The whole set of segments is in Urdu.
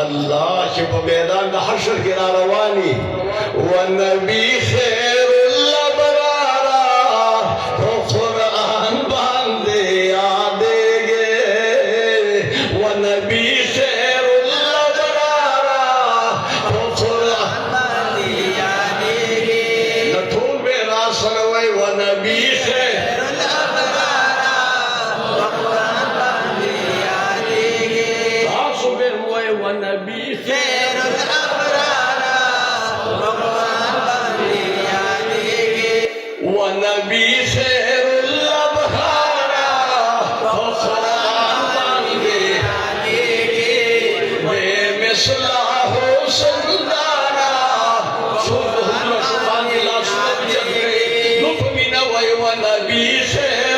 الله شوف ميدان حشر كنا رواني والنبي خير الأبرار قرآن باندي ياديگه والنبي خير الأبرار قرآن باندي ياديگه نطول بنا سنوي والنبي خير والنبي خير الأبرار والنبي خير الأبرار بمثله سندانا والنبي خير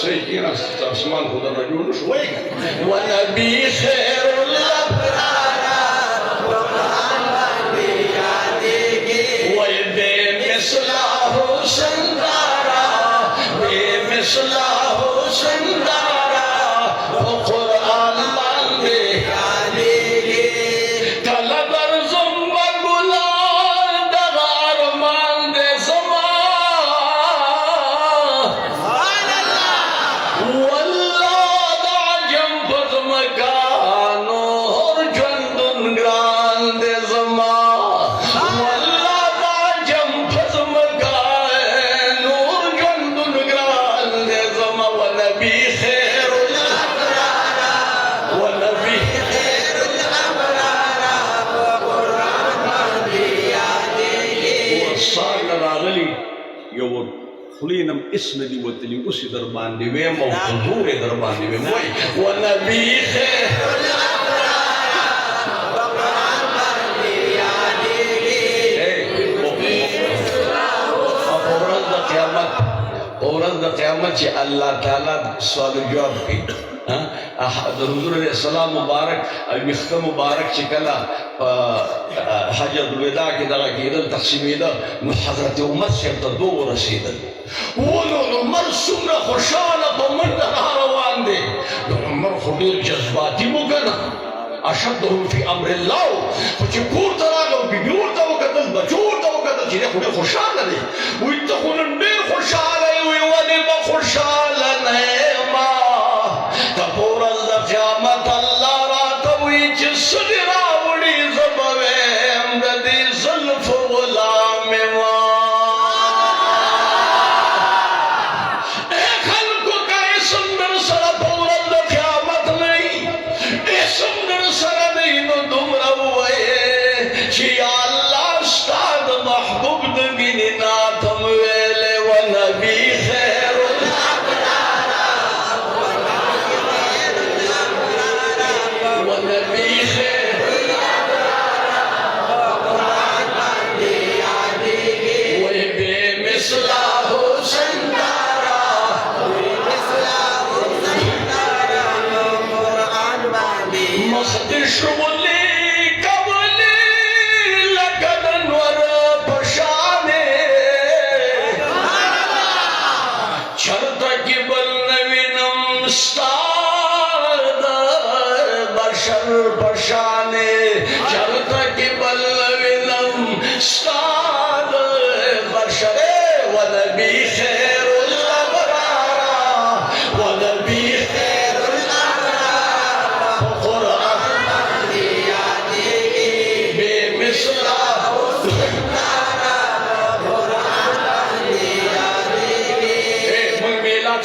سيدنا عثمان خد الرجل شويه ونبي خير الابرار وقران بياديگه وبمثله سندارا بمثله سندارا وقران بياديگه طلبر زنب گلال دغار مند زمان خلينا اسم دي وتلي وسي دربان دي ويم او حضور دربان دي ويم ونبي خير الابرار اورد قیامت چې الله تعالی سوال جواب کوي حضور علیہ السلام مبارک المخت مبارک چې کله حجۃ الوداع کې دغه کېدل تقسیمېده نو حضرت عمر صاحب ته دوه ورسېدل ونو عمر څومره خوشحاله په منډه روان دی نو عمر خو ډېر جذباتي و کنه اشدهم فی امر الله خو چې کور ته راغی او بیبي ورته وکتل بچو ورته وکتل چې دی خو ډېر خوشحاله دی وایي ته خو نن ډېر خوشحاله یې وایي ولې به خوشحاله نه یمه که په ورځ د قیامت الله راته وایي چې څه دې راوړي زه به ویم د دې زلفو غلام یمه خلکو که اسم در سره په ورځ د قیامت نه وي اسم در سره دی نو دومره ووایې چې یا الله ستا د محبوب د مینې نعت هم ویلې و نبي خیر الابرار